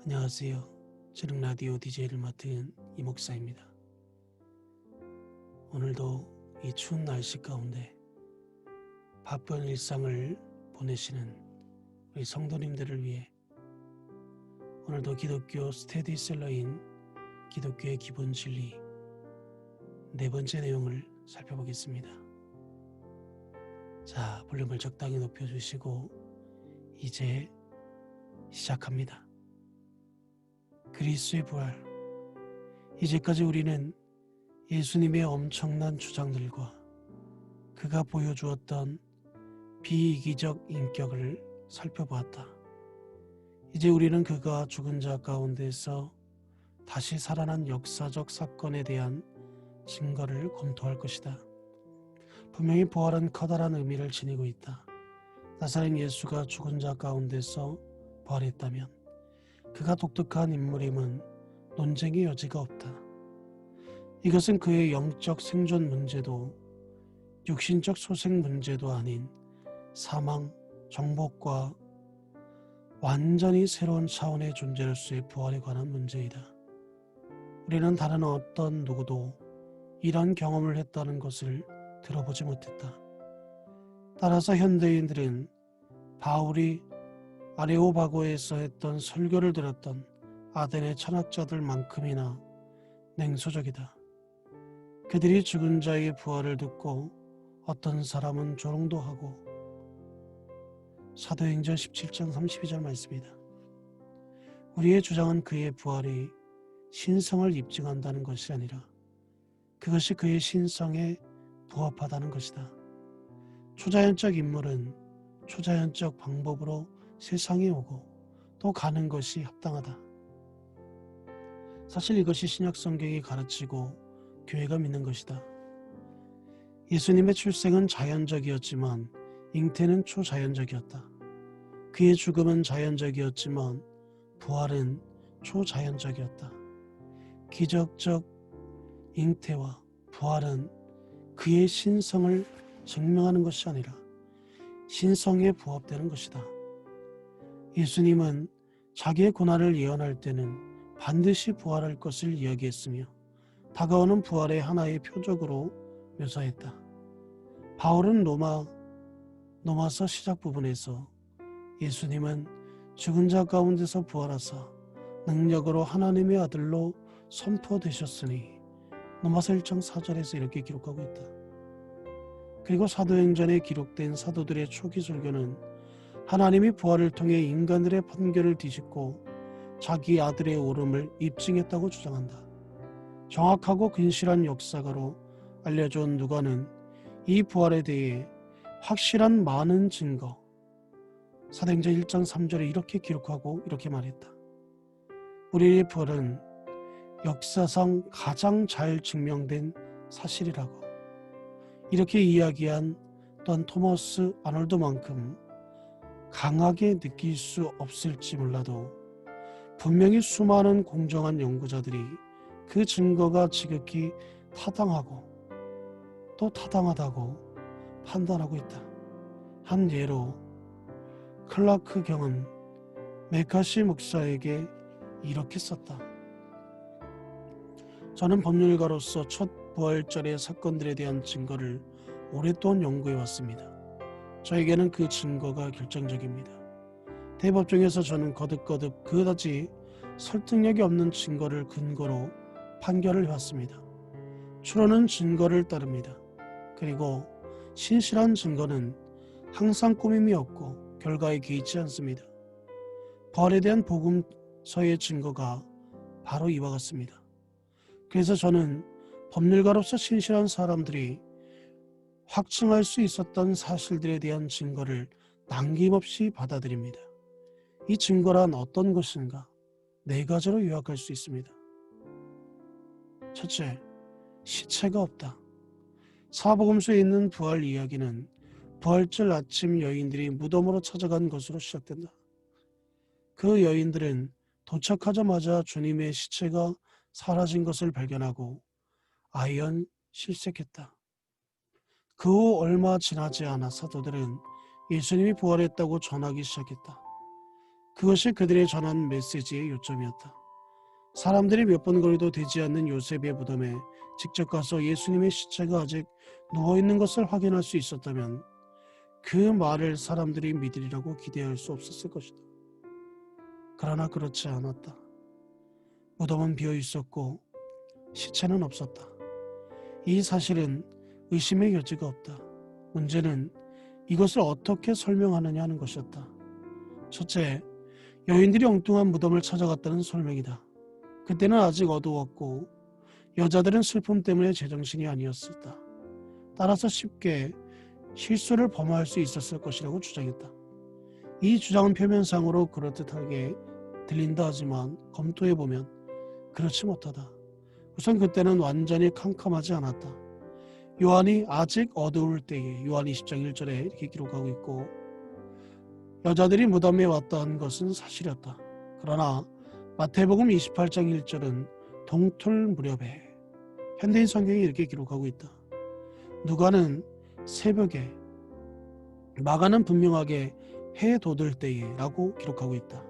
안녕하세요. 저는 라디오 DJ를 맡은 이 목사입니다. 오늘도 이 추운 날씨 가운데 바쁜 일상을 보내시는 우리 성도님들을 위해 오늘도 기독교 스테디셀러인 기독교의 기본 진리 네 번째 내용을 살펴보겠습니다. 자, 볼륨을 적당히 높여주시고 이제 시작합니다. 그리스도의 부활. 이제까지 우리는 예수님의 엄청난 주장들과 그가 보여주었던 비이기적 인격을 살펴보았다. 이제 우리는 그가 죽은 자 가운데서 다시 살아난 역사적 사건에 대한 증거를 검토할 것이다. 분명히 부활은 커다란 의미를 지니고 있다. 나사렛 예수가 죽은 자 가운데서 부활했다면 그가 독특한 인물임은 논쟁의 여지가 없다. 이것은 그의 영적 생존 문제도 육신적 소생 문제도 아닌 사망, 정복과 완전히 새로운 차원의 존재로서의 부활에 관한 문제이다. 우리는 다른 어떤 누구도 이런 경험을 했다는 것을 들어보지 못했다. 따라서 현대인들은 바울이 아레오바고에서 했던 설교를 들었던 아덴의 철학자들만큼이나 냉소적이다. 그들이 죽은 자의 부활을 듣고 어떤 사람은 조롱도 하고 사도행전 17장 32절 말씀이다. 우리의 주장은 그의 부활이 신성을 입증한다는 것이 아니라 그것이 그의 신성에 부합하다는 것이다. 초자연적 인물은 초자연적 방법으로 세상에 오고 또 가는 것이 합당하다. 사실 이것이 신약 성경이 가르치고 교회가 믿는 것이다. 예수님의 출생은 자연적이었지만 잉태는 초자연적이었다. 그의 죽음은 자연적이었지만 부활은 초자연적이었다. 기적적 잉태와 부활은 그의 신성을 증명하는 것이 아니라 신성에 부합되는 것이다. 예수님은 자기의 고난을 예언할 때는 반드시 부활할 것을 이야기했으며 다가오는 부활의 하나의 표적으로 묘사했다. 바울은 로마서 시작 부분에서 예수님은 죽은 자 가운데서 부활하사 능력으로 하나님의 아들로 선포되셨으니 로마서 1장 4절에서 이렇게 기록하고 있다. 그리고 사도행전에 기록된 사도들의 초기 설교는 하나님이 부활을 통해 인간들의 판결을 뒤집고 자기 아들의 오름을 입증했다고 주장한다. 정확하고 근실한 역사가로 알려준 누가는 이 부활에 대해 확실한 많은 증거, 사도행전 1장 3절에 이렇게 기록하고 이렇게 말했다. 우리의 부활은 역사상 가장 잘 증명된 사실이라고. 이렇게 이야기한 또한 토마스 아놀드만큼 강하게 느낄 수 없을지 몰라도 분명히 수많은 공정한 연구자들이 그 증거가 지극히 타당하고 또 타당하다고 판단하고 있다. 한 예로 클라크 경은 메카시 목사에게 이렇게 썼다. 저는 법률가로서 첫 부활절의 사건들에 대한 증거를 오랫동안 연구해왔습니다. 저에게는 그 증거가 결정적입니다. 대법정에서 저는 거듭거듭 그다지 설득력이 없는 증거를 근거로 판결을 해왔습니다. 추론은 증거를 따릅니다. 그리고 신실한 증거는 항상 꾸밈이 없고 결과에 개의치 않습니다. 부활에 대한 복음서의 증거가 바로 이와 같습니다. 그래서 저는 법률가로서 신실한 사람들이 확증할 수 있었던 사실들에 대한 증거를 남김없이 받아들입니다. 이 증거란 어떤 것인가? 네 가지로 요약할 수 있습니다. 첫째, 시체가 없다. 사복음서에 있는 부활 이야기는 부활절 아침 여인들이 무덤으로 찾아간 것으로 시작된다. 그 여인들은 도착하자마자 주님의 시체가 사라진 것을 발견하고 아연 실색했다. 그 후 얼마 지나지 않아 사도들은 예수님이 부활했다고 전하기 시작했다. 그것이 그들의 전한 메시지의 요점이었다. 사람들이 몇 번 거리도 되지 않는 요셉의 무덤에 직접 가서 예수님의 시체가 아직 누워있는 것을 확인할 수 있었다면 그 말을 사람들이 믿으리라고 기대할 수 없었을 것이다. 그러나 그렇지 않았다. 무덤은 비어 있었고 시체는 없었다. 이 사실은 의심의 여지가 없다. 문제는 이것을 어떻게 설명하느냐 하는 것이었다. 첫째, 여인들이 엉뚱한 무덤을 찾아갔다는 설명이다. 그때는 아직 어두웠고 여자들은 슬픔 때문에 제정신이 아니었었다. 따라서 쉽게 실수를 범할 수 있었을 것이라고 주장했다. 이 주장은 표면상으로 그럴듯하게 들린다 하지만 검토해보면 그렇지 못하다. 우선 그때는 완전히 캄캄하지 않았다. 요한이 아직 어두울 때에 요한 20장 1절에 이렇게 기록하고 있고 여자들이 무덤에 왔다는 것은 사실이었다. 그러나 마태복음 28장 1절은 동틀 무렵에 현대인 성경이 이렇게 기록하고 있다. 누가는 새벽에, 마가는 분명하게 해 돋을 때에 라고 기록하고 있다.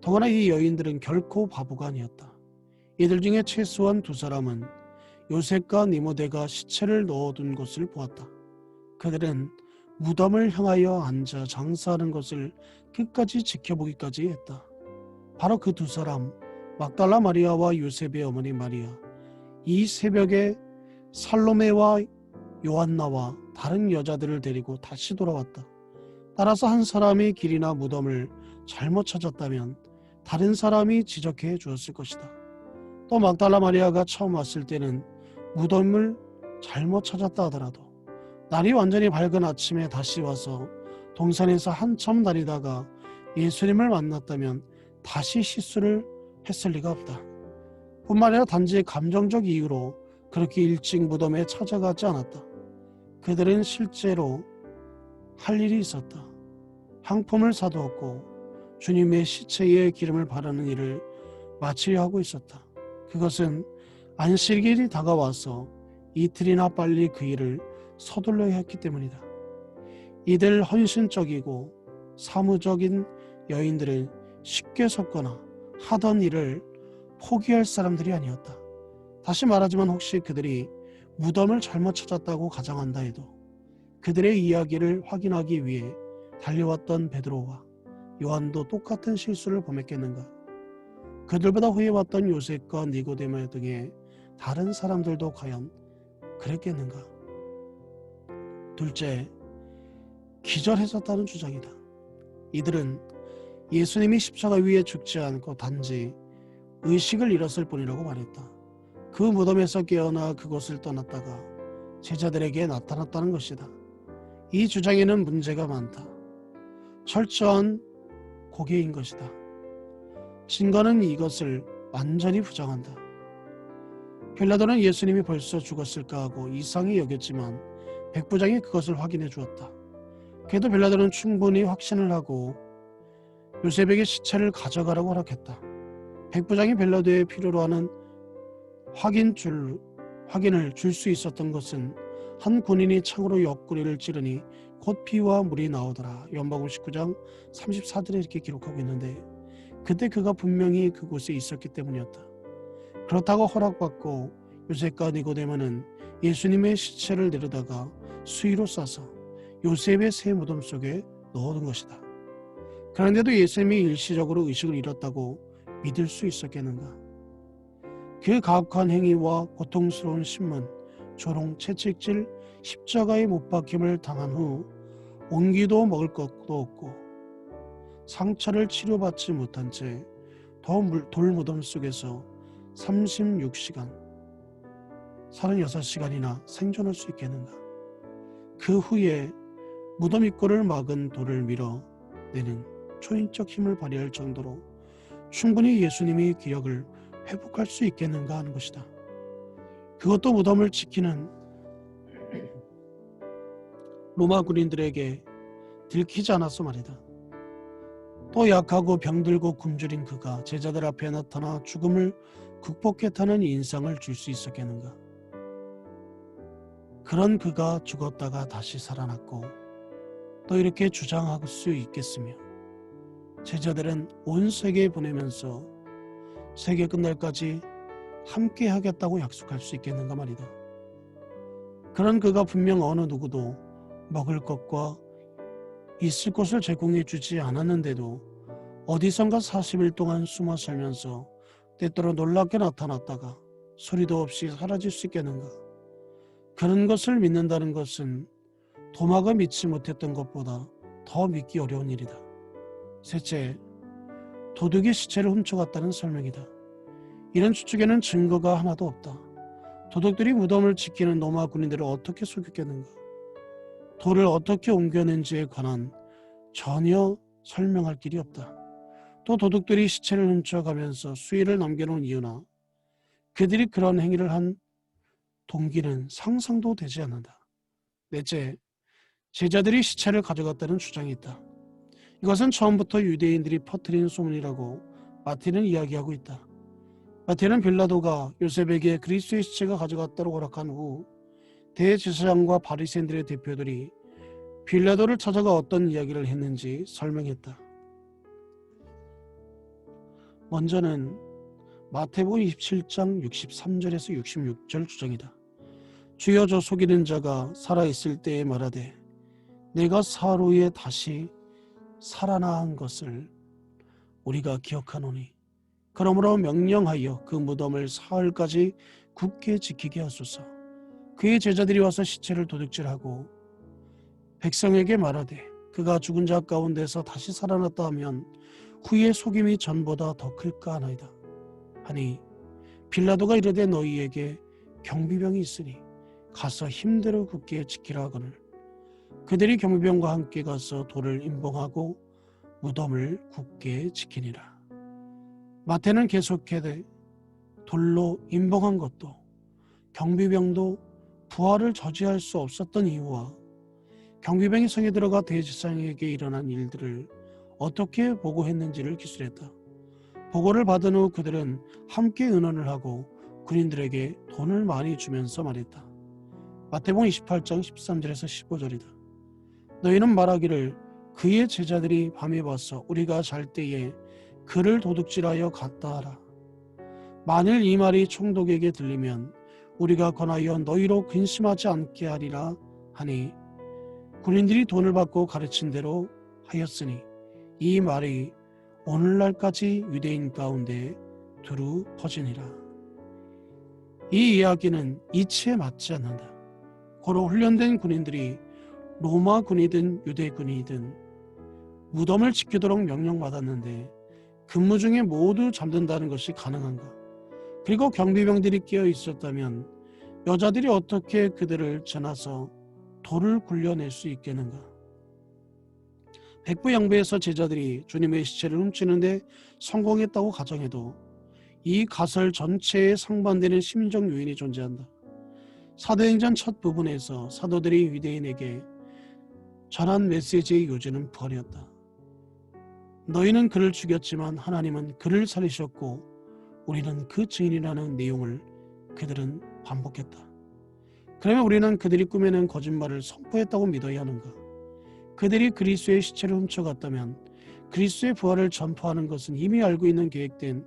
더구나 이 여인들은 결코 바보가 아니었다. 이들 중에 최소한 두 사람은 요셉과 니모데가 시체를 넣어둔 것을 보았다. 그들은 무덤을 향하여 앉아 장사하는 것을 끝까지 지켜보기까지 했다. 바로 그 두 사람, 막달라 마리아와 요셉의 어머니 마리아, 이 새벽에 살로메와 요한나와 다른 여자들을 데리고 다시 돌아왔다. 따라서 한 사람이 길이나 무덤을 잘못 찾았다면 다른 사람이 지적해 주었을 것이다. 또 막달라 마리아가 처음 왔을 때는 무덤을 잘못 찾았다 하더라도 날이 완전히 밝은 아침에 다시 와서 동산에서 한참 다니다가 예수님을 만났다면 다시 실수를 했을 리가 없다. 뿐만 아니라 단지 감정적 이유로 그렇게 일찍 무덤에 찾아가지 않았다. 그들은 실제로 할 일이 있었다. 향품을 사두었고 주님의 시체에 기름을 바르는 일을 마치려 하고 있었다. 그것은 안식일이 다가와서 이틀이나 빨리 그 일을 서둘러야 했기 때문이다. 이들 헌신적이고 사무적인 여인들은 쉽게 섰거나 하던 일을 포기할 사람들이 아니었다. 다시 말하지만 혹시 그들이 무덤을 잘못 찾았다고 가정한다 해도 그들의 이야기를 확인하기 위해 달려왔던 베드로와 요한도 똑같은 실수를 범했겠는가? 그들보다 후에 왔던 요셉과 니고데모 등의 다른 사람들도 과연 그랬겠는가? 둘째, 기절했었다는 주장이다. 이들은 예수님이 십자가 위에 죽지 않고 단지 의식을 잃었을 뿐이라고 말했다. 그 무덤에서 깨어나 그곳을 떠났다가 제자들에게 나타났다는 것이다. 이 주장에는 문제가 많다. 철저한 고개인 것이다. 증거는 이것을 완전히 부정한다. 빌라도는 예수님이 벌써 죽었을까 하고 이상히 여겼지만 백부장이 그것을 확인해 주었다. 그래도 빌라도는 충분히 확신을 하고 요셉에게 시체를 가져가라고 허락했다. 백부장이 빌라도의 필요로 하는 확인을 줄 수 있었던 것은 한 군인이 창으로 옆구리를 찌르니 곧 피와 물이 나오더라. 요한복음 19장 34절에 이렇게 기록하고 있는데 그때 그가 분명히 그곳에 있었기 때문이었다. 그렇다고 허락받고 요셉과 니고데모는 예수님의 시체를 내려다가 수의로 싸서 요셉의 새 무덤 속에 넣어둔 것이다. 그런데도 예수님이 일시적으로 의식을 잃었다고 믿을 수 있었겠는가? 그 가혹한 행위와 고통스러운 신문, 조롱, 채찍질, 십자가에 못 박힘을 당한 후 온기도 먹을 것도 없고 상처를 치료받지 못한 채 돌무덤 속에서 36시간, 36시간이나 생존할 수 있겠는가? 그 후에 무덤 입구를 막은 돌을 밀어내는 초인적 힘을 발휘할 정도로 충분히 예수님의 기력을 회복할 수 있겠는가 하는 것이다. 그것도 무덤을 지키는 로마 군인들에게 들키지 않았어 말이다. 또 약하고 병들고 굶주린 그가 제자들 앞에 나타나 죽음을 극복했다는 인상을 줄 수 있었겠는가? 그런 그가 죽었다가 다시 살아났고 또 이렇게 주장할 수 있겠으며 제자들은 온 세계에 보내면서 세계 끝날까지 함께 하겠다고 약속할 수 있겠는가 말이다. 그런 그가 분명 어느 누구도 먹을 것과 있을 곳을 제공해 주지 않았는데도 어디선가 40일 동안 숨어 살면서 때때로 놀랍게 나타났다가 소리도 없이 사라질 수 있겠는가. 그런 것을 믿는다는 것은 도마가 믿지 못했던 것보다 더 믿기 어려운 일이다. 셋째, 도둑이 시체를 훔쳐갔다는 설명이다. 이런 추측에는 증거가 하나도 없다. 도둑들이 무덤을 지키는 로마 군인들을 어떻게 속였겠는가? 돌을 어떻게 옮겼는지에 관한 전혀 설명할 길이 없다. 또 도둑들이 시체를 훔쳐가면서 수위를 남겨놓은 이유나 그들이 그런 행위를 한 동기는 상상도 되지 않는다. 넷째, 제자들이 시체를 가져갔다는 주장이 있다. 이것은 처음부터 유대인들이 퍼뜨린 소문이라고 마태는 이야기하고 있다. 마태는 빌라도가 요셉에게 그리스도의 시체가 가져갔다고 허락한 후 대제사장과 바리새인들의 대표들이 빌라도를 찾아가 어떤 이야기를 했는지 설명했다. 먼저는 마태복음 27장 63절에서 66절 주장이다. 주여 저 속이는 자가 살아있을 때에 말하되 내가 사흘 후에 다시 살아나 한 것을 우리가 기억하노니 그러므로 명령하여 그 무덤을 사흘까지 굳게 지키게 하소서. 그의 제자들이 와서 시체를 도둑질하고 백성에게 말하되 그가 죽은 자 가운데서 다시 살아났다 하면 후의 속임이 전보다 더 클까 하나이다. 하니 빌라도가 이르되 너희에게 경비병이 있으니 가서 힘대로 굳게 지키라 하거늘 그들이 경비병과 함께 가서 돌을 임봉하고 무덤을 굳게 지키니라. 마태는 계속해 돌로 임봉한 것도 경비병도 부활을 저지할 수 없었던 이유와 경비병이 성에 들어가 대제사장에게 일어난 일들을 어떻게 보고했는지를 기술했다. 보고를 받은 후 그들은 함께 의논을 하고 군인들에게 돈을 많이 주면서 말했다. 마태복음 28장 13절에서 15절이다. 너희는 말하기를 그의 제자들이 밤에 와서 우리가 잘 때에 그를 도둑질하여 갔다 하라. 만일 이 말이 총독에게 들리면 우리가 권하여 너희로 근심하지 않게 하리라 하니 군인들이 돈을 받고 가르친 대로 하였으니 이 말이 오늘날까지 유대인 가운데 두루 퍼지니라. 이 이야기는 이치에 맞지 않는다. 고로 훈련된 군인들이 로마 군이든 유대 군이든 무덤을 지키도록 명령받았는데 근무 중에 모두 잠든다는 것이 가능한가? 그리고 경비병들이 깨어 있었다면 여자들이 어떻게 그들을 지나서 돌을 굴려낼 수 있겠는가? 백부양배에서 제자들이 주님의 시체를 훔치는데 성공했다고 가정해도 이 가설 전체에 상반되는 심리적 요인이 존재한다. 사도행전 첫 부분에서 사도들이 유대인에게 전한 메시지의 요지는 부활이었다. 너희는 그를 죽였지만 하나님은 그를 살리셨고 우리는 그 증인이라는 내용을 그들은 반복했다. 그러면 우리는 그들이 꾸며낸 거짓말을 선포했다고 믿어야 하는가? 그들이 그리스도의 시체를 훔쳐갔다면 그리스도의 부활을 전파하는 것은 이미 알고 있는 계획된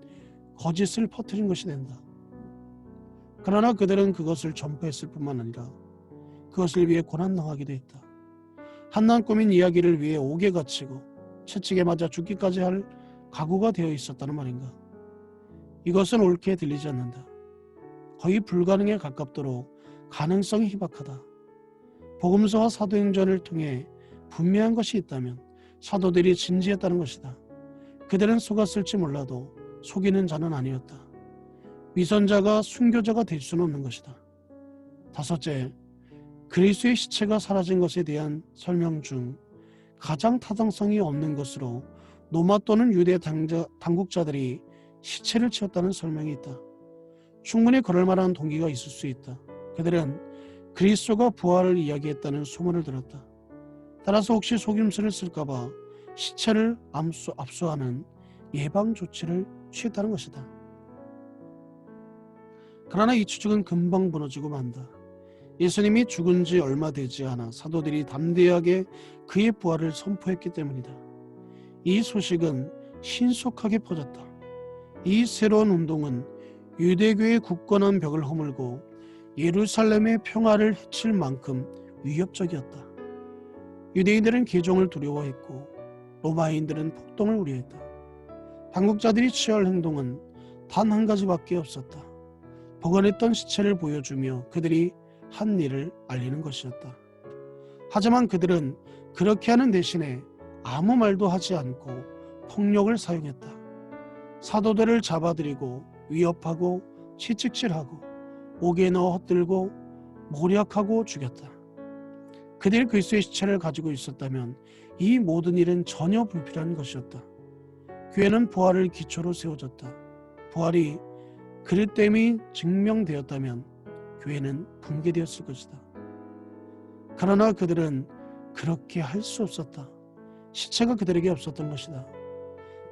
거짓을 퍼뜨린 것이 된다. 그러나 그들은 그것을 전파했을 뿐만 아니라 그것을 위해 고난당하기도 했다. 한낱 꾸민 이야기를 위해 옥에 갇히고 채찍에 맞아 죽기까지 할 각오가 되어 있었다는 말인가? 이것은 옳게 들리지 않는다. 거의 불가능에 가깝도록 가능성이 희박하다. 복음서와 사도행전을 통해 분명한 것이 있다면 사도들이 진지했다는 것이다. 그들은 속았을지 몰라도 속이는 자는 아니었다. 위선자가 순교자가 될 수는 없는 것이다. 다섯째, 그리스도의 시체가 사라진 것에 대한 설명 중 가장 타당성이 없는 것으로 로마 또는 유대 당국자들이 시체를 치웠다는 설명이 있다. 충분히 그럴 만한 동기가 있을 수 있다. 그들은 그리스도가 부활을 이야기했다는 소문을 들었다. 따라서 혹시 속임수를 쓸까봐 시체를 압수하는 예방 조치를 취했다는 것이다. 그러나 이 추측은 금방 무너지고 만다. 예수님이 죽은 지 얼마 되지 않아 사도들이 담대하게 그의 부활을 선포했기 때문이다. 이 소식은 신속하게 퍼졌다. 이 새로운 운동은 유대교의 굳건한 벽을 허물고 예루살렘의 평화를 해칠 만큼 위협적이었다. 유대인들은 개종을 두려워했고 로마인들은 폭동을 우려했다. 당국자들이 취할 행동은 단 한 가지밖에 없었다. 보관했던 시체를 보여주며 그들이 한 일을 알리는 것이었다. 하지만 그들은 그렇게 하는 대신에 아무 말도 하지 않고 폭력을 사용했다. 사도들을 잡아들이고 위협하고 채찍질하고 옥에 넣어 헛들고 모략하고 죽였다. 그들이 그리스도의 시체를 가지고 있었다면 이 모든 일은 전혀 불필요한 것이었다. 교회는 부활을 기초로 세워졌다. 부활이 그릇 됨이 증명되었다면 교회는 붕괴되었을 것이다. 그러나 그들은 그렇게 할 수 없었다. 시체가 그들에게 없었던 것이다.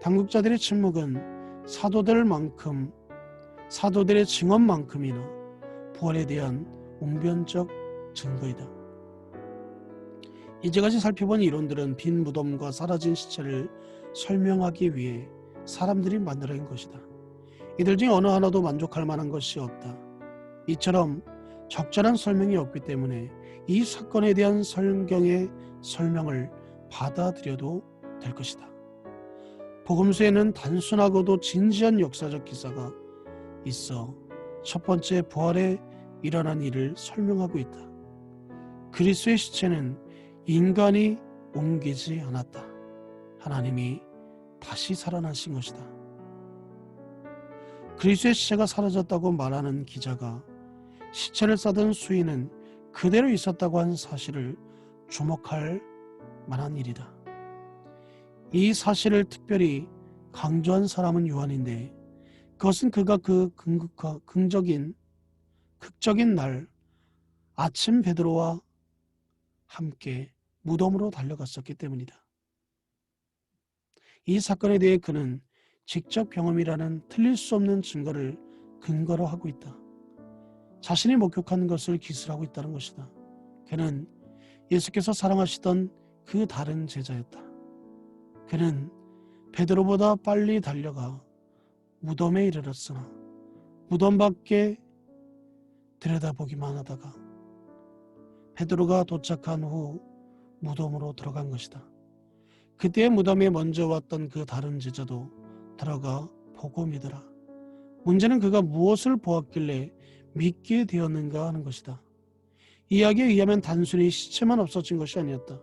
당국자들의 침묵은 사도들의 증언만큼이나 부활에 대한 웅변적 증거이다. 이제까지 살펴본 이론들은 빈 무덤과 사라진 시체를 설명하기 위해 사람들이 만들어낸 것이다. 이들 중 어느 하나도 만족할 만한 것이 없다. 이처럼 적절한 설명이 없기 때문에 이 사건에 대한 성경의 설명을 받아들여도 될 것이다. 복음서에는 단순하고도 진지한 역사적 기사가 있어 첫 번째 부활에 일어난 일을 설명하고 있다. 그리스도의 시체는 인간이 옮기지 않았다. 하나님이 다시 살아나신 것이다. 그리스도의 시체가 사라졌다고 말하는 기자가 시체를 싸던 수인은 그대로 있었다고 한 사실을 주목할 만한 일이다. 이 사실을 특별히 강조한 사람은 요한인데 그것은 그가 그 극적인 날 아침 베드로와 함께 무덤으로 달려갔었기 때문이다. 이 사건에 대해 그는 직접 경험이라는 틀릴 수 없는 증거를 근거로 하고 있다. 자신이 목격한 것을 기술하고 있다는 것이다. 그는 예수께서 사랑하시던 그 다른 제자였다. 그는 베드로보다 빨리 달려가 무덤에 이르렀으나 무덤 밖에 들여다보기만 하다가 베드로가 도착한 후 무덤으로 들어간 것이다. 그때 무덤에 먼저 왔던 그 다른 제자도 들어가 보고 믿으라. 문제는 그가 무엇을 보았길래 믿게 되었는가 하는 것이다. 이야기에 의하면 단순히 시체만 없어진 것이 아니었다.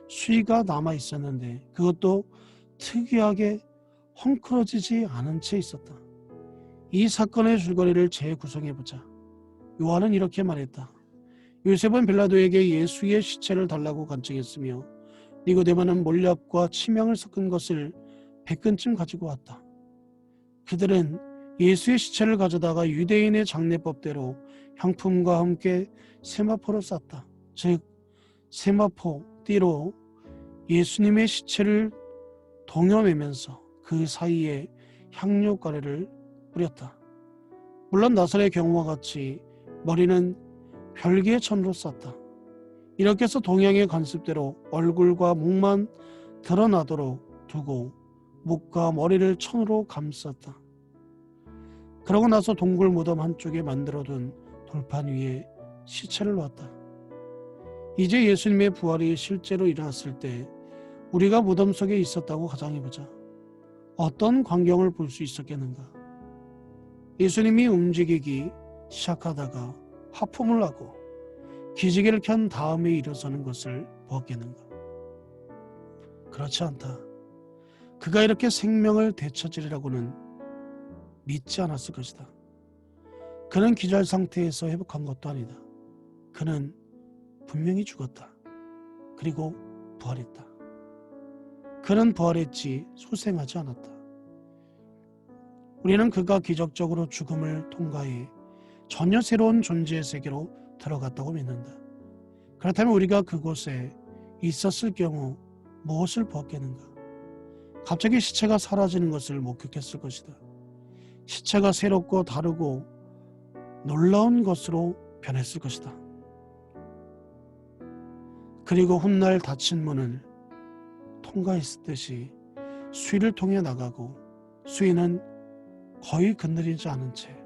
수위가 남아 있었는데 그것도 특이하게 헝클어지지 않은 채 있었다. 이 사건의 줄거리를 재구성해보자. 요한은 이렇게 말했다. 요셉은 빌라도에게 예수의 시체를 달라고 간청했으며 니고데모는 몰약과 치명을 섞은 것을 100근쯤 가지고 왔다. 그들은 예수의 시체를 가져다가 유대인의 장례법대로 향품과 함께 세마포로 쌌다. 즉 세마포 띠로 예수님의 시체를 동여매면서 그 사이에 향료가래를 뿌렸다. 물론 나사렛의 경우와 같이 머리는 별개의 천으로 쌌다. 이렇게 해서 동양의 관습대로 얼굴과 목만 드러나도록 두고 목과 머리를 천으로 감쌌다. 그러고 나서 동굴 무덤 한쪽에 만들어둔 돌판 위에 시체를 놨다. 이제 예수님의 부활이 실제로 일어났을 때 우리가 무덤 속에 있었다고 가정해보자. 어떤 광경을 볼 수 있었겠는가? 예수님이 움직이기 시작하다가 하품을 하고 기지개를 켠 다음에 일어서는 것을 보았겠는가? 그렇지 않다. 그가 이렇게 생명을 되찾으리라고는 믿지 않았을 것이다. 그는 기절 상태에서 회복한 것도 아니다. 그는 분명히 죽었다. 그리고 부활했다. 그는 부활했지 소생하지 않았다. 우리는 그가 기적적으로 죽음을 통과해 전혀 새로운 존재의 세계로 들어갔다고 믿는다. 그렇다면 우리가 그곳에 있었을 경우 무엇을 보았겠는가? 갑자기 시체가 사라지는 것을 목격했을 것이다. 시체가 새롭고 다르고 놀라운 것으로 변했을 것이다. 그리고 훗날 닫힌 문을 통과했을 듯이 수위를 통해 나가고 수위는 거의 건드리지 않은 채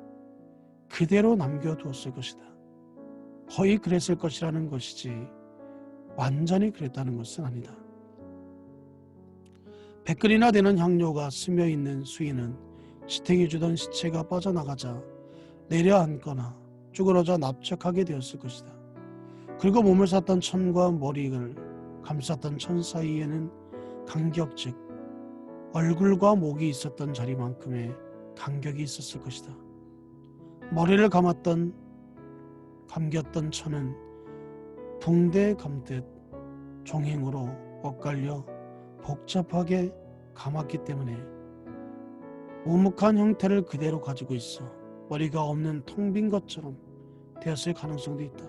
그대로 남겨두었을 것이다. 거의 그랬을 것이라는 것이지 완전히 그랬다는 것은 아니다. 100근이나 되는 향료가 스며있는 수위는 지탱해 주던 시체가 빠져나가자 내려앉거나 쭈그러져 납작하게 되었을 것이다. 그리고 몸을 쌌던 천과 머리를 감쌌던 천 사이에는 간격, 즉 얼굴과 목이 있었던 자리만큼의 간격이 있었을 것이다. 머리를 감겼던 천은 붕대 감듯 종행으로 엇갈려 복잡하게 감았기 때문에 우묵한 형태를 그대로 가지고 있어 머리가 없는 텅 빈 것처럼 되었을 가능성도 있다.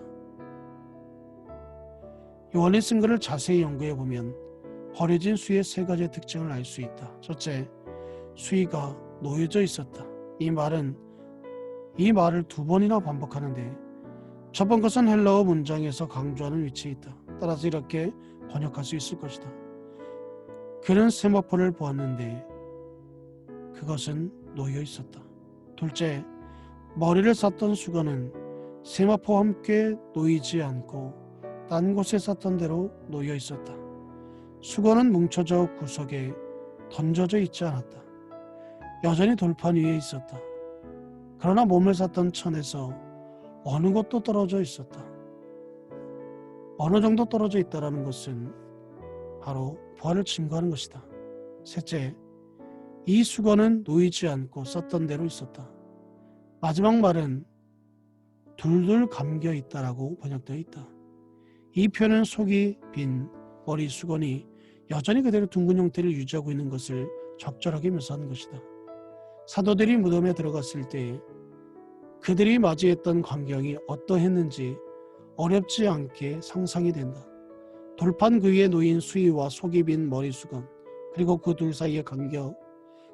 요한이 쓴 글을 자세히 연구해 보면 버려진 수의 세 가지의 특징을 알 수 있다. 첫째, 수위가 놓여져 있었다. 이 말을 두 번이나 반복하는데 첫 번 것은 헬라어 문장에서 강조하는 위치에 있다. 따라서 이렇게 번역할 수 있을 것이다. 그는 세마포를 보았는데 그것은 놓여 있었다. 둘째, 머리를 쌌던 수건은 세마포와 함께 놓이지 않고 딴 곳에 쌌던 대로 놓여 있었다. 수건은 뭉쳐져 구석에 던져져 있지 않았다. 여전히 돌판 위에 있었다. 그러나 몸을 쌌던 천에서 어느 곳도 떨어져 있었다. 어느 정도 떨어져 있다는 것은 바로 부활을 증거하는 것이다. 셋째, 이 수건은 놓이지 않고 썼던 대로 있었다. 마지막 말은 둘둘 감겨 있다라고 번역되어 있다. 이 표현은 속이 빈 머리 수건이 여전히 그대로 둥근 형태를 유지하고 있는 것을 적절하게 묘사하는 것이다. 사도들이 무덤에 들어갔을 때 그들이 맞이했던 광경이 어떠했는지 어렵지 않게 상상이 된다. 돌판 그 위에 놓인 수위와 속이 빈 머리 수건, 그리고 그 둘 사이의 간격,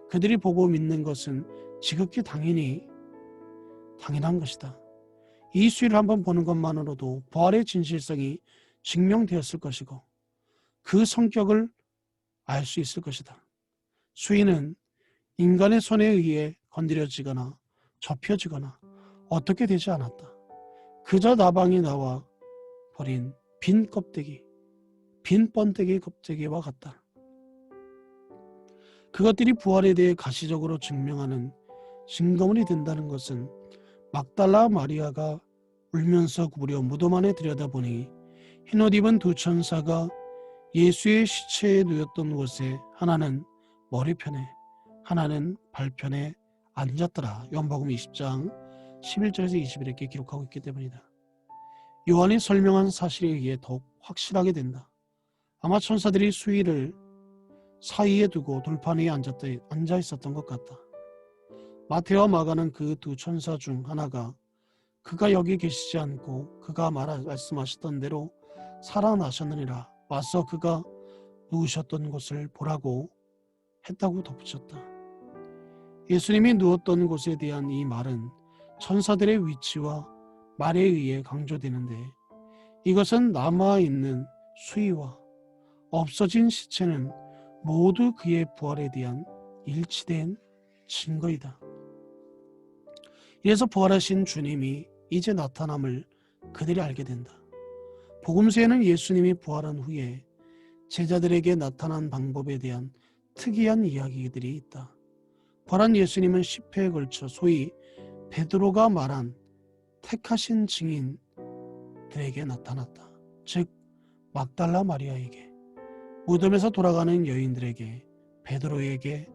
그들이 보고 믿는 것은 지극히 당연한 것이다. 이 수위를 한번 보는 것만으로도 부활의 진실성이 증명되었을 것이고 그 성격을 알 수 있을 것이다. 수위는 인간의 손에 의해 건드려지거나 접혀지거나 어떻게 되지 않았다. 그저 나방이 나와 버린 빈 번데기 껍데기와 같다. 그것들이 부활에 대해 가시적으로 증명하는 증거물이 된다는 것은 막달라 마리아가 울면서 무려 무덤 안에 들여다보니 흰옷 입은 두 천사가 예수의 시체에 누웠던 곳에 하나는 머리편에 하나는 발편에 앉았더라. 요한복음 20장 11절에서 20일 이렇게 기록하고 있기 때문이다. 요한이 설명한 사실에 의해 더욱 확실하게 된다. 아마 천사들이 수위를 사이에 두고 돌판 위에 앉아 있었던 것 같다. 마태와 마가는 그 두 천사 중 하나가 그가 여기 계시지 않고 그가 말씀하셨던 대로 살아나셨느니라 와서 그가 누우셨던 곳을 보라고 했다고 덧붙였다. 예수님이 누웠던 곳에 대한 이 말은 천사들의 위치와 말에 의해 강조되는데 이것은 남아있는 수위와 없어진 시체는 모두 그의 부활에 대한 일치된 증거이다. 이래서 부활하신 주님이 이제 나타남을 그들이 알게 된다. 복음서에는 예수님이 부활한 후에 제자들에게 나타난 방법에 대한 특이한 이야기들이 있다. 부활한 예수님은 10회에 걸쳐 소위 베드로가 말한 택하신 증인들에게 나타났다. 즉 막달라 마리아에게, 무덤에서 돌아가는 여인들에게, 베드로에게,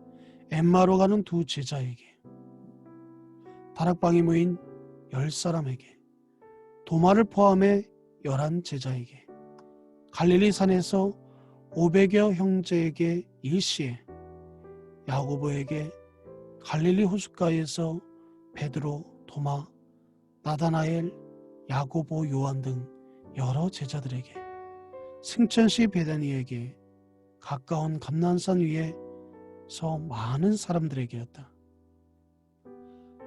엠마로 가는 두 제자에게, 다락방에 모인 10사람에게, 도마를 포함해 11 제자에게, 갈릴리 산에서 500여 형제에게 일시에, 야고보에게, 갈릴리 호숫가에서 베드로, 도마, 나다나엘, 야고보, 요한 등 여러 제자들에게, 승천시 베다니에게, 가까운 감난산 위에서 많은 사람들에게였다.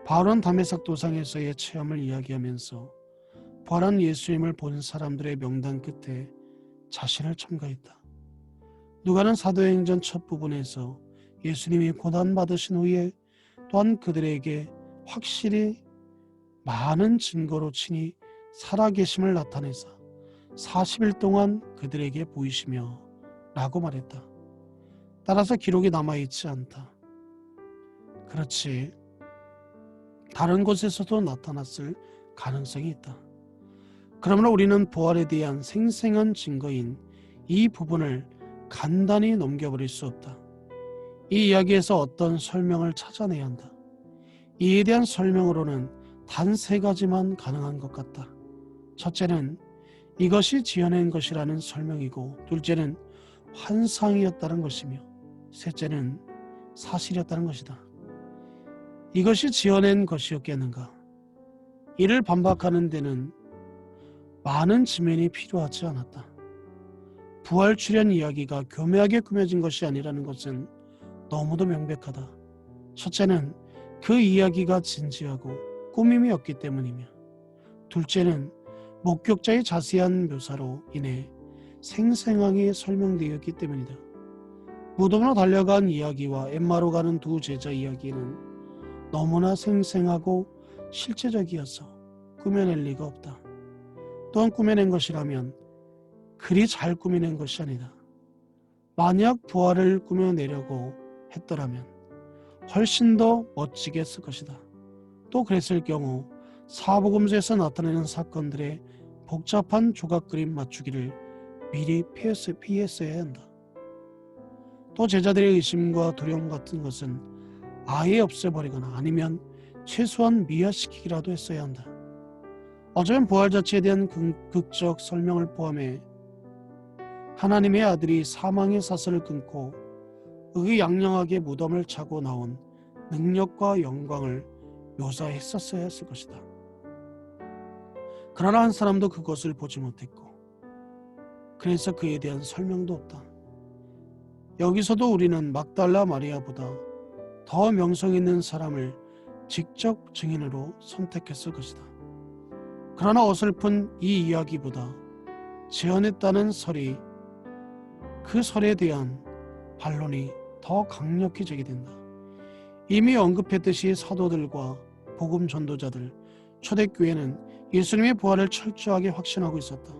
바울은 다메섹 도상에서의 체험을 이야기하면서 부활한 예수님을 본 사람들의 명단 끝에 자신을 첨가했다. 누가는 사도행전 첫 부분에서 예수님이 고난받으신 후에 또한 그들에게 확실히 많은 증거로 친히 살아계심을 나타내사 40일 동안 그들에게 보이시며 라고 말했다. 따라서 기록이 남아있지 않다. 그렇지, 다른 곳에서도 나타났을 가능성이 있다. 그러므로 우리는 부활에 대한 생생한 증거인 이 부분을 간단히 넘겨버릴 수 없다. 이 이야기에서 어떤 설명을 찾아내야 한다. 이에 대한 설명으로는 단 3가지만 가능한 것 같다. 첫째는 이것이 지어낸 것이라는 설명이고, 둘째는 환상이었다는 것이며, 셋째는 사실이었다는 것이다. 이것이 지어낸 것이었겠는가? 이를 반박하는 데는 많은 지면이 필요하지 않았다. 부활 출현 이야기가 교묘하게 꾸며진 것이 아니라는 것은 너무도 명백하다. 첫째는 그 이야기가 진지하고 꾸밈이 없기 때문이며, 둘째는 목격자의 자세한 묘사로 인해 생생하게 설명되었기 때문이다. 무덤으로 달려간 이야기와 엠마로 가는 두 제자 이야기는 너무나 생생하고 실제적이어서 꾸며낼 리가 없다. 또한 꾸며낸 것이라면 그리 잘 꾸며낸 것이 아니다. 만약 부활을 꾸며내려고 했더라면 훨씬 더 멋지게 했을 것이다. 또 그랬을 경우 사복음서에서 나타내는 사건들의 복잡한 조각 그림 맞추기를 미리 피했어야 한다. 또 제자들의 의심과 두려움 같은 것은 아예 없애버리거나 아니면 최소한 미화시키기라도 했어야 한다. 어쩌면 부활 자체에 대한 극적 설명을 포함해 하나님의 아들이 사망의 사슬을 끊고 의양양하게 무덤을 차고 나온 능력과 영광을 묘사했었어야 했을 것이다. 그러나 한 사람도 그것을 보지 못했고, 그래서 그에 대한 설명도 없다. 여기서도 우리는 막달라 마리아보다 더 명성 있는 사람을 직접 증인으로 선택했을 것이다. 그러나 어설픈 이 이야기보다 재현했다는 설이, 그 설에 대한 반론이 더 강력히 제기된다. 이미 언급했듯이 사도들과 복음 전도자들, 초대교회는 예수님의 부활을 철저하게 확신하고 있었다.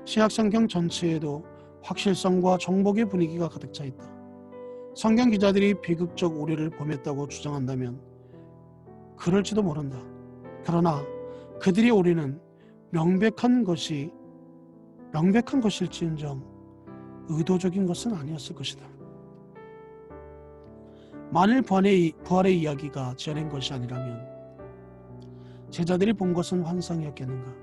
신약성경 전체에도 확실성과 정복의 분위기가 가득 차 있다. 성경 기자들이 비극적 오류를 범했다고 주장한다면 그럴지도 모른다. 그러나 그들의 오류는 명백한 것일지언정 의도적인 것은 아니었을 것이다. 만일 부활의 이야기가 지어낸 것이 아니라면 제자들이 본 것은 환상이었겠는가?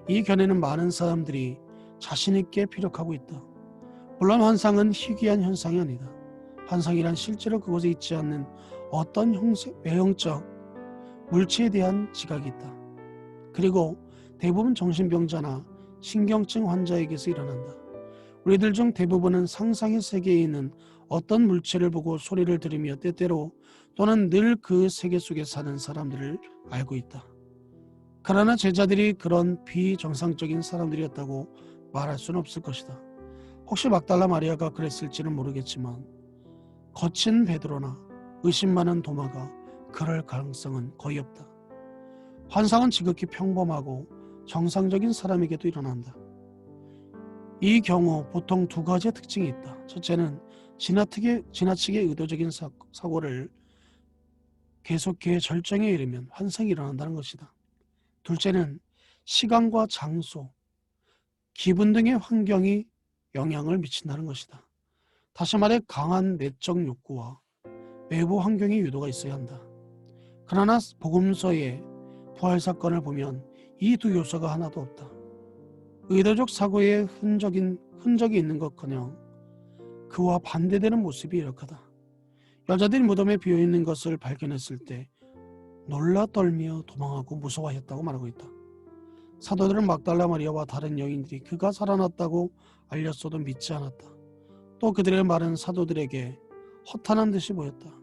이 견해는 많은 사람들이 자신있게 피력하고 있다. 물론 환상은 희귀한 현상이 아니다. 환상이란 실제로 그곳에 있지 않는 어떤 외형적 물체에 대한 지각이 있다. 그리고 대부분 정신병자나 신경증 환자에게서 일어난다. 우리들 중 대부분은 상상의 세계에 있는 어떤 물체를 보고 소리를 들으며 때때로 또는 늘 그 세계 속에 사는 사람들을 알고 있다. 그러나 제자들이 그런 비정상적인 사람들이었다고 말할 수는 없을 것이다. 혹시 막달라 마리아가 그랬을지는 모르겠지만 거친 베드로나 의심 많은 도마가 그럴 가능성은 거의 없다. 환상은 지극히 평범하고 정상적인 사람에게도 일어난다. 이 경우 보통 2가지의 특징이 있다. 첫째는 지나치게 의도적인 사고를 계속해 절정에 이르면 환상이 일어난다는 것이다. 둘째는 시간과 장소, 기분 등의 환경이 영향을 미친다는 것이다. 다시 말해 강한 내적 욕구와 외부 환경의 유도가 있어야 한다. 그러나 복음서의 부활 사건을 보면 이 두 요소가 하나도 없다. 의도적 사고의 흔적이 있는 것커녕 그와 반대되는 모습이 이렇다. 여자들이 무덤에 비어있는 것을 발견했을 때 놀라 떨며 도망하고 무서워했다고 말하고 있다. 사도들은 막달라 마리아와 다른 여인들이 그가 살아났다고 알렸어도 믿지 않았다. 또 그들의 말은 사도들에게 허탄한 듯이 보였다.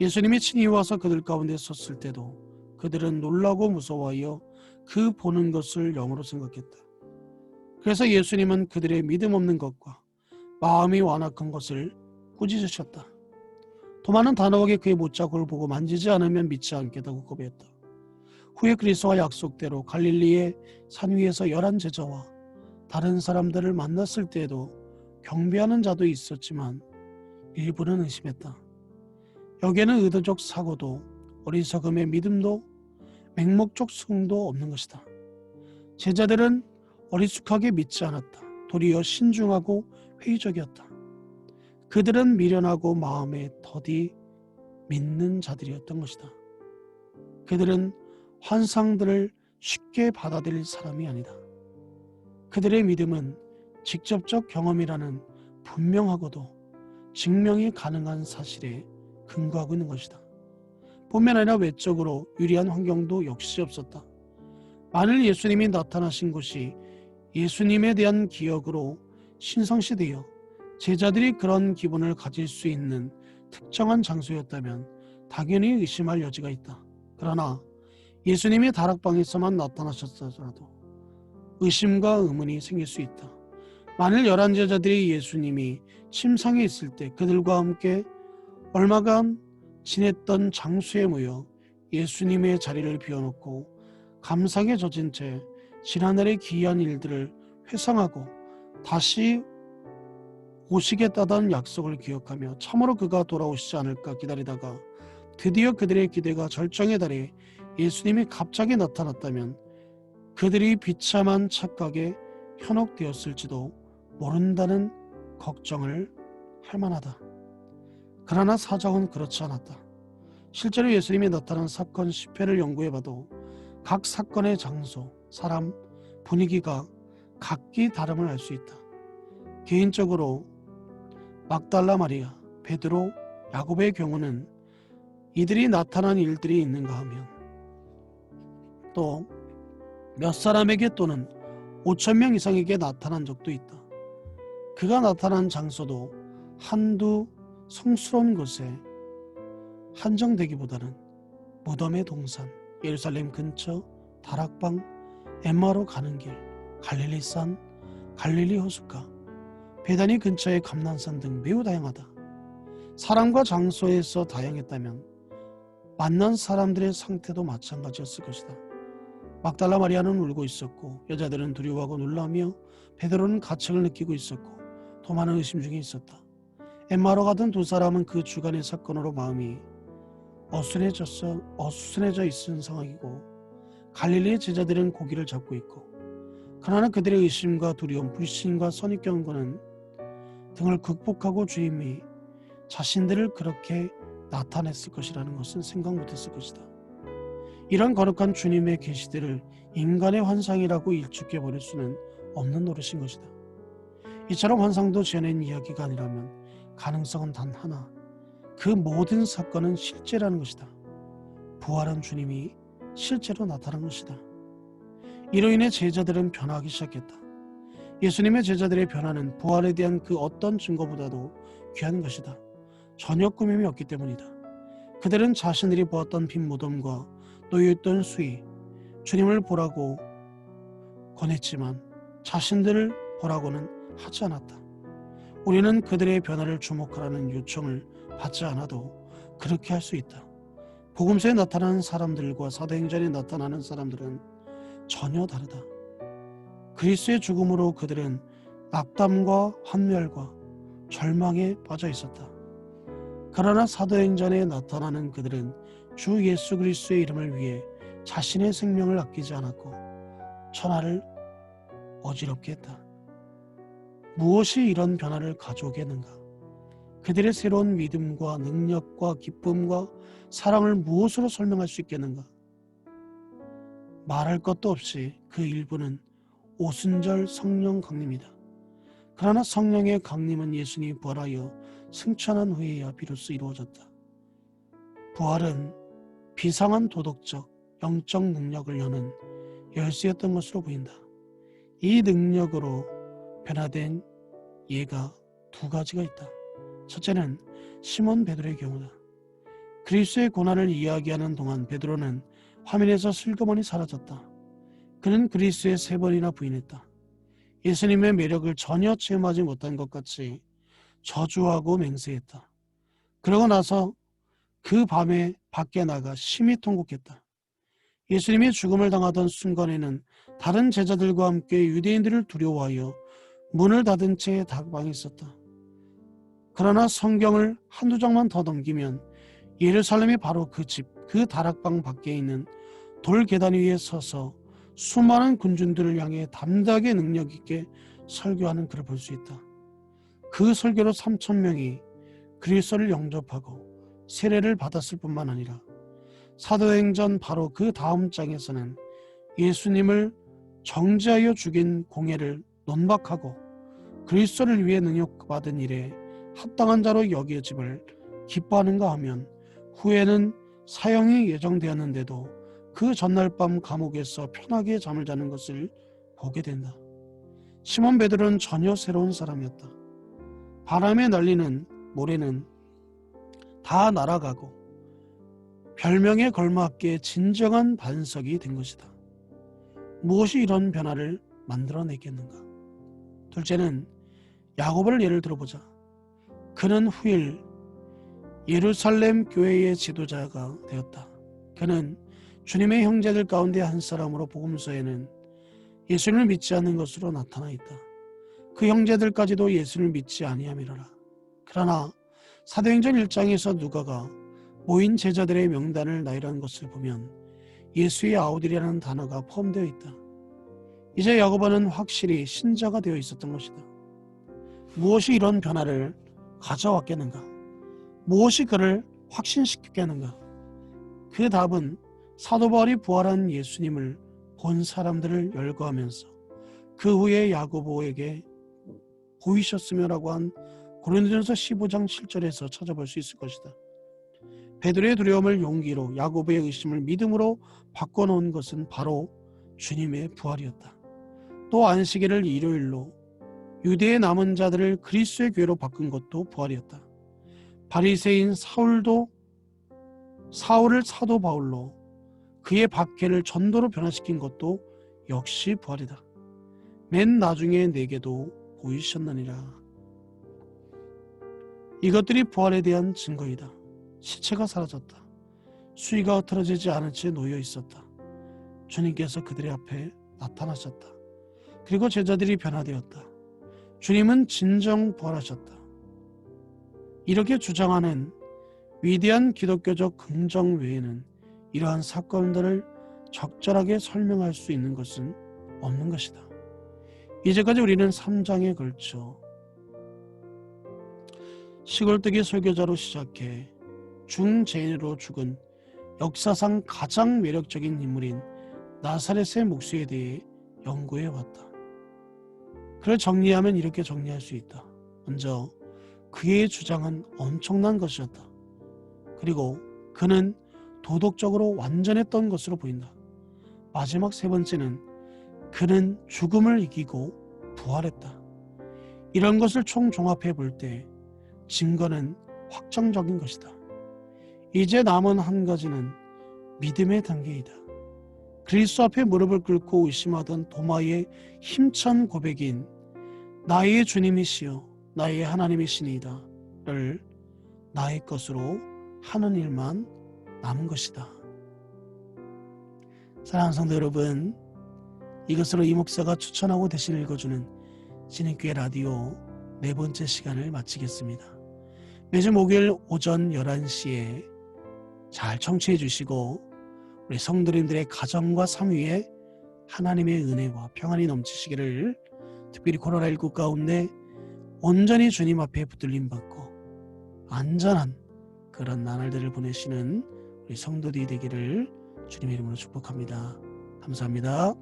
예수님이 친히 와서 그들 가운데 섰을 때도 그들은 놀라고 무서워하여 그 보는 것을 영으로 생각했다. 그래서 예수님은 그들의 믿음 없는 것과 마음이 완악한 것을 꾸짖으셨다. 도마는 단호하게 그의 못자국을 보고 만지지 않으면 믿지 않겠다고 고백했다. 후에 그리스도와 약속대로 갈릴리의 산 위에서 11 제자와 다른 사람들을 만났을 때에도 경배하는 자도 있었지만 일부는 의심했다. 여기에는 의도적 사고도 어리석음의 믿음도 맹목적 수긍도 없는 것이다. 제자들은 어리숙하게 믿지 않았다. 도리어 신중하고 회의적이었다. 그들은 미련하고 마음에 더디 믿는 자들이었던 것이다. 그들은 환상들을 쉽게 받아들일 사람이 아니다. 그들의 믿음은 직접적 경험이라는 분명하고도 증명이 가능한 사실에 근거하고 있는 것이다. 뿐만 아니라 외적으로 유리한 환경도 역시 없었다. 만일 예수님이 나타나신 곳이 예수님에 대한 기억으로 신성시되어 제자들이 그런 기분을 가질 수 있는 특정한 장소였다면 당연히 의심할 여지가 있다. 그러나 예수님이 다락방에서만 나타나셨더라도 의심과 의문이 생길 수 있다. 만일 11 제자들이 예수님이 침상에 있을 때 그들과 함께 얼마간 지냈던 장소에 모여 예수님의 자리를 비워놓고 감상에 젖은 채 지난날의 기이한 일들을 회상하고 다시 오시겠다던 약속을 기억하며 참으로 그가 돌아오시지 않을까 기다리다가 드디어 그들의 기대가 절정에 달해 예수님이 갑자기 나타났다면 그들이 비참한 착각에 현혹되었을지도 모른다는 걱정을 할 만하다. 그러나 사정은 그렇지 않았다. 실제로 예수님이 나타난 사건 10회를 연구해봐도 각 사건의 장소, 사람, 분위기가 각기 다름을 알 수 있다. 개인적으로 막달라 마리아, 베드로, 야곱의 경우는 이들이 나타난 일들이 있는가 하면 또 몇 사람에게 또는 5,000명 이상에게 나타난 적도 있다. 그가 나타난 장소도 한두 성스러운 곳에 한정되기보다는 무덤의 동산, 예루살렘 근처, 다락방, 엠마로 가는 길, 갈릴리산, 갈릴리 호숫가, 베다니 근처의 감난산 등 매우 다양하다. 사람과 장소에서 다양했다면 만난 사람들의 상태도 마찬가지였을 것이다. 막달라 마리아는 울고 있었고 여자들은 두려워하고 놀라며 베드로는 가책을 느끼고 있었고 도마는 의심 중에 있었다. 엠마로 가던 두 사람은 그 주간의 사건으로 마음이 어수선해져 있는 상황이고 갈릴리의 제자들은 고기를 잡고 있고 그러나 그들의 의심과 두려움, 불신과 선입견과는 등을 극복하고 주님이 자신들을 그렇게 나타냈을 것이라는 것은 생각 못했을 것이다. 이런 거룩한 주님의 계시들을 인간의 환상이라고 일축해버릴 수는 없는 노릇인 것이다. 이처럼 환상도 지어낸 이야기가 아니라면 가능성은 단 하나, 그 모든 사건은 실제라는 것이다. 부활한 주님이 실제로 나타난 것이다. 이로 인해 제자들은 변화하기 시작했다. 예수님의 제자들의 변화는 부활에 대한 그 어떤 증거보다도 귀한 것이다. 전혀 꾸밈이 없기 때문이다. 그들은 자신들이 보았던 빈 무덤과 놓여있던 수위, 주님을 보라고 권했지만 자신들을 보라고는 하지 않았다. 우리는 그들의 변화를 주목하라는 요청을 받지 않아도 그렇게 할 수 있다. 복음서에 나타나는 사람들과 사도행전에 나타나는 사람들은 전혀 다르다. 그리스도의 죽음으로 그들은 낙담과 환멸과 절망에 빠져 있었다. 그러나 사도행전에 나타나는 그들은 주 예수 그리스도의 이름을 위해 자신의 생명을 아끼지 않았고 천하를 어지럽게 했다. 무엇이 이런 변화를 가져오게 했는가? 그들의 새로운 믿음과 능력과 기쁨과 사랑을 무엇으로 설명할 수 있겠는가? 말할 것도 없이 그 일부는 오순절 성령 강림이다. 그러나 성령의 강림은 예수님이 부활하여 승천한 후에야 비로소 이루어졌다. 부활은 비상한 도덕적, 영적 능력을 여는 열쇠였던 것으로 보인다. 이 능력으로 변화된 예가 두 가지가 있다. 첫째는 시몬 베드로의 경우다. 그리스도의 고난을 이야기하는 동안 베드로는 화면에서 슬그머니 사라졌다. 그는 그리스도에 3번이나 부인했다. 예수님의 매력을 전혀 체험하지 못한 것 같이 저주하고 맹세했다. 그러고 나서 그 밤에 밖에 나가 심히 통곡했다. 예수님이 죽음을 당하던 순간에는 다른 제자들과 함께 유대인들을 두려워하여 문을 닫은 채 다방에 있었다. 그러나 성경을 한두 장만 더 넘기면 예루살렘이 바로 그 집, 그 다락방 밖에 있는 돌 계단 위에 서서 수많은 군중들을 향해 담대하게 능력 있게 설교하는 글을 볼 수 있다. 그 설교로 3,000명이 그리스도를 영접하고 세례를 받았을 뿐만 아니라 사도행전 바로 그 다음 장에서는 예수님을 정죄하여 죽인 공회를 논박하고 그리스도를 위해 능력받은 일에 합당한 자로 여겨짐을 기뻐하는가 하면 후에는 사형이 예정되었는데도 그 전날 밤 감옥에서 편하게 잠을 자는 것을 보게 된다. 시몬 베드로는 전혀 새로운 사람이었다. 바람에 날리는 모래는 다 날아가고 별명에 걸맞게 진정한 반석이 된 것이다. 무엇이 이런 변화를 만들어내겠는가? 둘째는 야곱을 예를 들어보자. 그는 후일 예루살렘 교회의 지도자가 되었다. 그는 주님의 형제들 가운데 한 사람으로 복음서에는 예수님을 믿지 않는 것으로 나타나 있다. 그 형제들까지도 예수를 믿지 아니함이라라. 그러나 사도행전 1장에서 누가가 모인 제자들의 명단을 나열한 것을 보면 예수의 아우들이라는 단어가 포함되어 있다. 이제 야고보는 확실히 신자가 되어 있었던 것이다. 무엇이 이런 변화를 가져왔겠는가? 무엇이 그를 확신시켰겠는가? 그 답은 사도 바울이 부활한 예수님을 본 사람들을 열거하면서 그 후에 야고보에게 보이셨으며라고 한 고린도전서 15장 7절에서 찾아볼 수 있을 것이다. 베드로의 두려움을 용기로, 야고보의 의심을 믿음으로 바꿔놓은 것은 바로 주님의 부활이었다. 또 안식일을 일요일로, 유대의 남은 자들을 그리스도의 교회로 바꾼 것도 부활이었다. 바리새인 사울을 사도 바울로, 그의 박해를 전도로 변화시킨 것도 역시 부활이다. 맨 나중에 내게도 보이셨느니라. 이것들이 부활에 대한 증거이다. 시체가 사라졌다. 수위가 흐트러지지 않은 채 놓여 있었다. 주님께서 그들의 앞에 나타나셨다. 그리고 제자들이 변화되었다. 주님은 진정 부활하셨다. 이렇게 주장하는 위대한 기독교적 긍정 외에는 이러한 사건들을 적절하게 설명할 수 있는 것은 없는 것이다. 이제까지 우리는 3장에 걸쳐 시골뜨기 설교자로 시작해 중재인으로 죽은 역사상 가장 매력적인 인물인 나사렛의 목수에 대해 연구해 왔다. 그를 정리하면 이렇게 정리할 수 있다. 먼저 그의 주장은 엄청난 것이었다. 그리고 그는 도덕적으로 완전했던 것으로 보인다. 마지막 세 번째는 그는 죽음을 이기고 부활했다. 이런 것을 총종합해 볼 때 증거는 확정적인 것이다. 이제 남은 한 가지는 믿음의 단계이다. 그리스도 앞에 무릎을 꿇고 의심하던 도마의 힘찬 고백인 나의 주님이시여 나의 하나님이시니이다를 나의 것으로 하는 일만 남은 것이다. 사랑하는 성도 여러분, 이것으로 이 목사가 추천하고 대신 읽어주는 진행교회 라디오 네 번째 시간을 마치겠습니다. 매주 목요일 오전 11시에 잘 청취해 주시고 우리 성도님들의 가정과 삶 위에 하나님의 은혜와 평안이 넘치시기를, 특별히 코로나19 가운데 온전히 주님 앞에 붙들림 받고 안전한 그런 나날들을 보내시는 우리 성도들이 되기를 주님의 이름으로 축복합니다. 감사합니다.